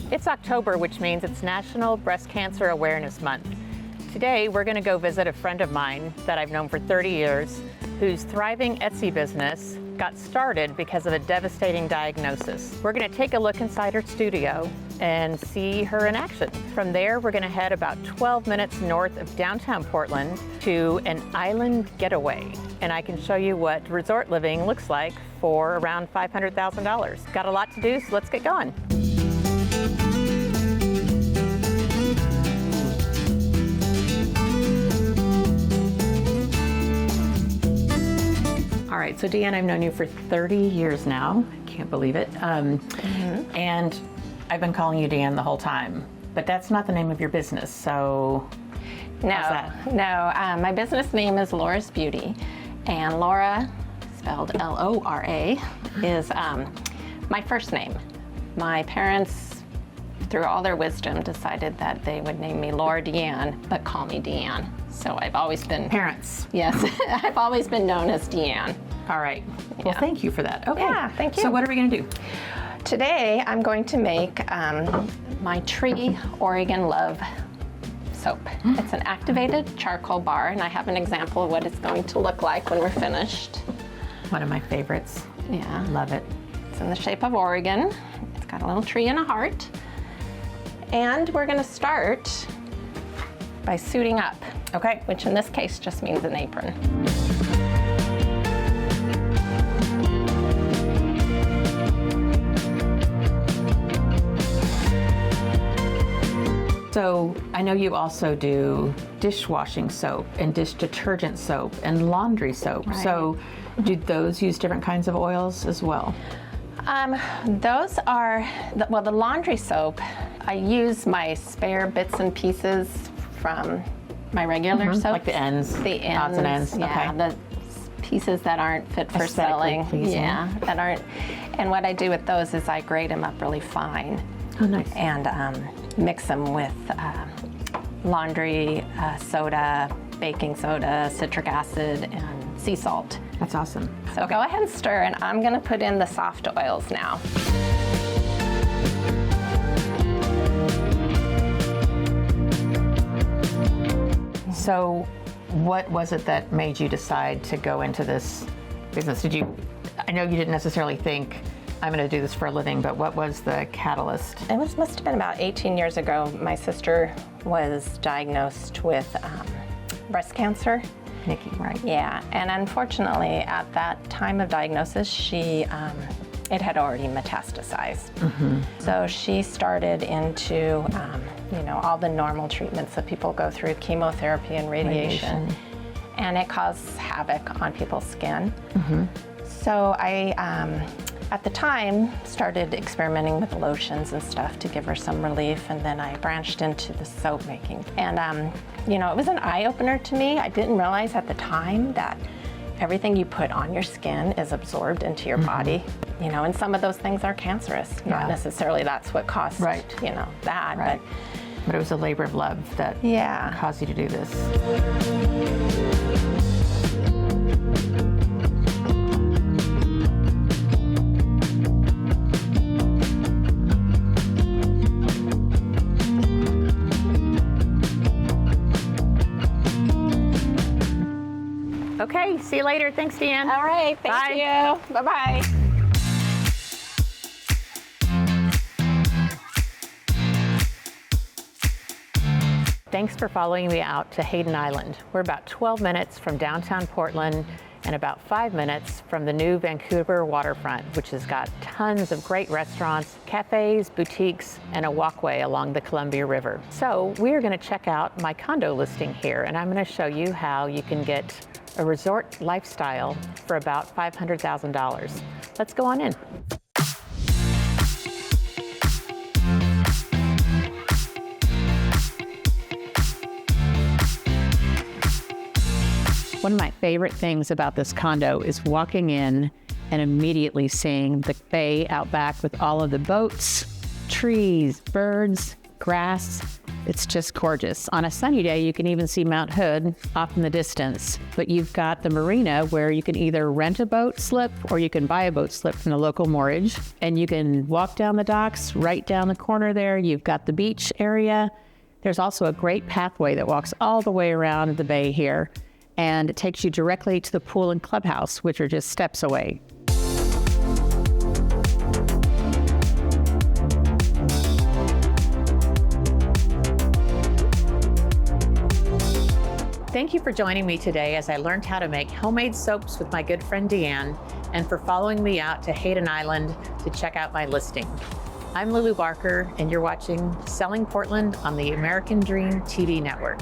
It's October, which means it's National Breast Cancer Awareness Month. Today, we're going to go visit a friend of mine that I've known for 30 years, whose thriving Etsy business got started because of a devastating diagnosis. We're going to take a look inside her studio and see her in action. From there, we're going to head about 12 minutes north of downtown Portland to an island getaway. And I can show you what resort living looks like for around $500,000. Got a lot to do, so let's get going. All right, so Deann, I've known you for 30 years now. I can't believe it. And I've been calling you Deann the whole time, but that's not the name of your business, so No, how's that? no. My business name is Lora's Beauty, and Lora, spelled L-O-R-A, is my first name. My parents, through all their wisdom, decided that they would name me Lora Deann, but call me Deann. So I've always been... Parents. Yes, I've always been known as Deann. All right. Well, thank you for that. Okay. Yeah, thank you. So what are we going to do? Today, I'm going to make my Tree Oregon Love soap. It's an activated charcoal bar, and I have an example of what it's going to look like when we're finished. One of my favorites. Yeah. Love it. It's in the shape of Oregon. It's got a little tree and a heart. And we're going to start by suiting up. Okay. Which in this case just means an apron. So I know you also do dishwashing soap and dish detergent soap and laundry soap. Right. So do those use different kinds of oils as well? Those are, well, the laundry soap, I use my spare bits and pieces from my regular soap. Like the ends, The ends, odds and ends. yeah, Okay. the pieces that aren't fit for Aesthetically selling. pleasing. Yeah, that aren't. And what I do with those is I grate them up really fine. Oh, nice. And mix them with laundry soda, baking soda, citric acid, and sea salt. That's awesome. So go ahead and stir, and I'm going to put in the soft oils now. So what was it that made you decide to go into this business? I know you didn't necessarily think, I'm going to do this for a living, but what was the catalyst? It must have been about 18 years ago. My sister was diagnosed with breast cancer. Nikki, right? Yeah, and unfortunately, at that time of diagnosis, it had already metastasized. So she started into, all the normal treatments that people go through, chemotherapy and radiation. And it caused havoc on people's skin. So I, at the time, started experimenting with lotions and stuff to give her some relief, and then I branched into the soap making. And it was an eye-opener to me. I didn't realize at the time that everything you put on your skin is absorbed into your body. And some of those things are cancerous. Not necessarily that's what caused, that. Right. But it was a labor of love that caused you to do this. Okay, see you later. Thanks, Deann. All right, thank you. Bye-bye. Thanks for following me out to Hayden Island. We're about 12 minutes from downtown Portland and about 5 minutes from the new Vancouver Waterfront, which has got tons of great restaurants, cafes, boutiques, and a walkway along the Columbia River. So we're going to check out my condo listing here, and I'm going to show you how you can get a resort lifestyle for about $500,000. Let's go on in. One of my favorite things about this condo is walking in and immediately seeing the bay out back with all of the boats, trees, birds, grass, It's just gorgeous. On a sunny day, you can even see Mount Hood off in the distance. But you've got the marina where you can either rent a boat slip or you can buy a boat slip from the local moorage. And you can walk down the docks. Right down the corner there, you've got the beach area. There's also a great pathway that walks all the way around the bay here. And it takes you directly to the pool and clubhouse, which are just steps away. Thank you for joining me today as I learned how to make homemade soaps with my good friend Deann, and for following me out to Hayden Island to check out my listing. I'm Lulu Barker, and you're watching Selling Portland on the American Dream TV network.